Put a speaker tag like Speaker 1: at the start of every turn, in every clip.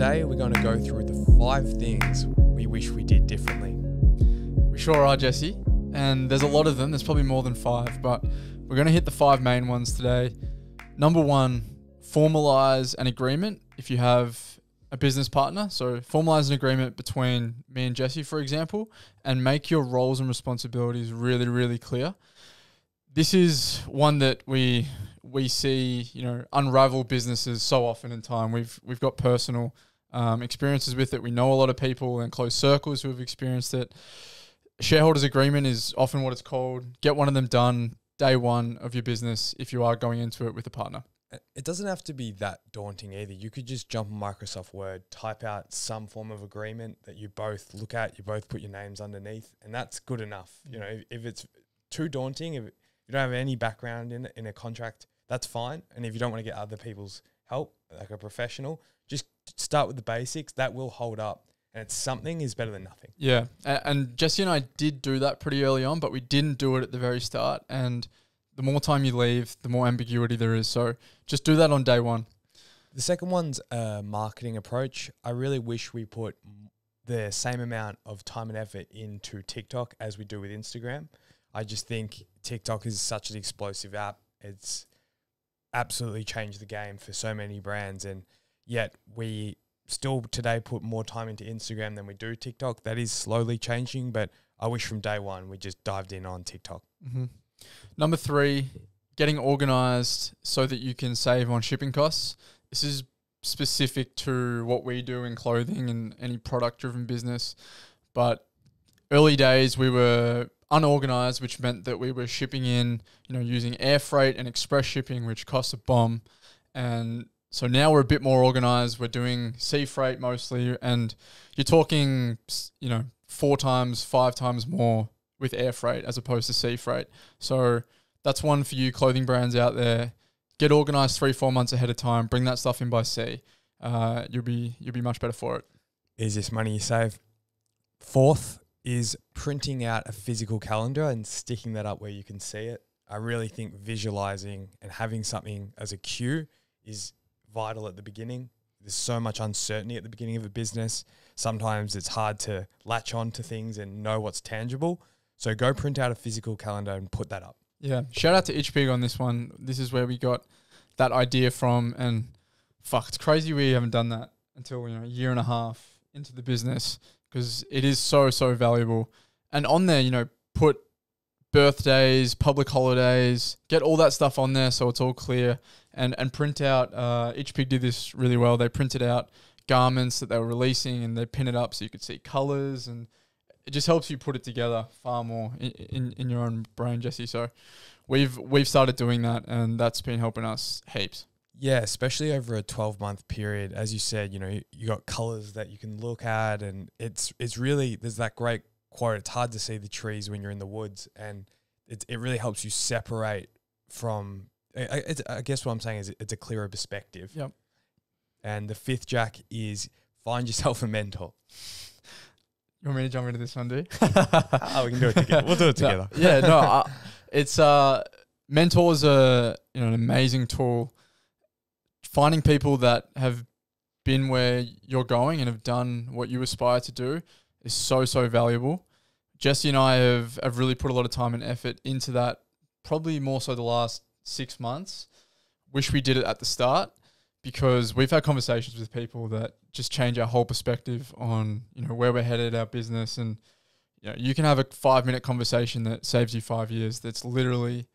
Speaker 1: today we're going to go through the 5 things we wish we did differently.
Speaker 2: We sure are, Jesse. And there's a lot of them. There's probably more than 5, but we're going to hit the 5 main ones today. Number 1, formalize an agreement if you have a business partner. So formalize an agreement between me and Jesse, for example, and make your roles and responsibilities really, really clear. This is one that we see, unravel businesses so often in time. We've got personal experiences with it. We know a lot of people in close circles who have experienced it. Shareholders agreement is often what it's called. Get one of them done day one of your business if you are going into it with a partner.
Speaker 1: It doesn't have to be that daunting either. You could just jump on Microsoft Word, type out some form of agreement that you both look at, you both put your names underneath, and that's good enough. If it's too daunting, if you don't have any background in a contract, that's fine. And if you don't want to get other people's help, like a professional, just start with the basics. That will hold up. And it's something is better than nothing.
Speaker 2: Yeah. And Jesse and I did do that pretty early on, but we didn't do it at the very start. And the more time you leave, the more ambiguity there is. So just do that on day one.
Speaker 1: The second one's a marketing approach. I really wish we put the same amount of time and effort into TikTok as we do with Instagram. I just think TikTok is such an explosive app. It's absolutely changed the game for so many brands. And yet we still today put more time into Instagram than we do TikTok. That is slowly changing, but I wish from day one we just dived in on TikTok.
Speaker 2: Mm-hmm. Number 3, getting organized so that you can save on shipping costs. This is specific to what we do in clothing and any product-driven business. But early days, we were unorganized, which meant that we were shipping in, using air freight and express shipping, which costs a bomb. And so now we're a bit more organized. We're doing sea freight mostly, and you're talking, 4 times, 5 times more with air freight as opposed to sea freight. So that's one for you clothing brands out there. Get organized 3-4 months ahead of time. Bring that stuff in by sea. You'll be much better for it.
Speaker 1: Is this money you save? 4th is printing out a physical calendar and sticking that up where you can see it. I really think visualizing and having something as a cue is vital at the beginning. There's so much uncertainty at the beginning of a business. Sometimes it's hard to latch on to things and know what's tangible. So go print out a physical calendar and put that up.
Speaker 2: Yeah. Shout out to Itchpig on this one. This is where we got that idea from. And it's crazy we haven't done that until, a year and a half into the business, because it is so, so valuable. And on there, put birthdays, public holidays, get all that stuff on there so it's all clear, and print out. Itchpig did this really well. They printed out garments that they were releasing and they pin it up so you could see colors, and it just helps you put it together far more in your own brain, Jesse. So we've started doing that, and that's been helping us heaps.
Speaker 1: Yeah, especially over a 12-month period. As you said, you got colors that you can look at, and it's really, there's that great quote, it's hard to see the trees when you're in the woods, and it really helps you separate from, I guess what I'm saying is it's a clearer perspective.
Speaker 2: Yep.
Speaker 1: And the 5th, Jack, is find yourself a mentor.
Speaker 2: You want me to jump into this one, do you?
Speaker 1: We can do it together. We'll do it together.
Speaker 2: It's mentors are an amazing tool. Finding people that have been where you're going and have done what you aspire to do is so, so valuable. Jesse and I have really put a lot of time and effort into that, probably more so the last 6 months. Wish we did it at the start, because we've had conversations with people that just change our whole perspective on, where we're headed, our business. And, you can have a 5-minute conversation that saves you 5 years. That's literally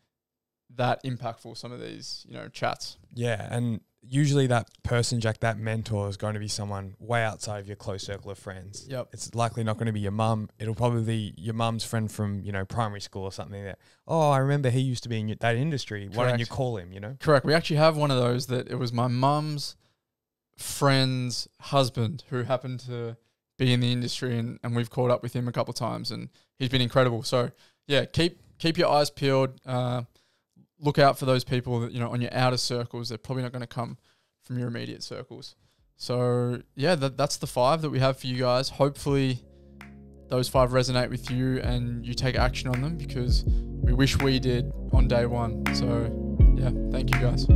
Speaker 2: that impactful, some of these, chats.
Speaker 1: Yeah. And usually that person, Jack, that mentor is going to be someone way outside of your close circle of friends.
Speaker 2: Yep.
Speaker 1: It's likely not going to be your mum. It'll probably be your mum's friend from, primary school or something that, I remember he used to be in that industry.
Speaker 2: Correct.
Speaker 1: Why don't you call him,
Speaker 2: Correct. We actually have one of those that it was my mum's friend's husband who happened to be in the industry, and we've caught up with him a couple of times, and he's been incredible. So yeah, keep your eyes peeled. Look out for those people that, on your outer circles. They're probably not going to come from your immediate circles. So yeah, that's the 5 that we have for you guys. Hopefully those 5 resonate with you and you take action on them, because we wish we did on day one. So yeah, thank you guys.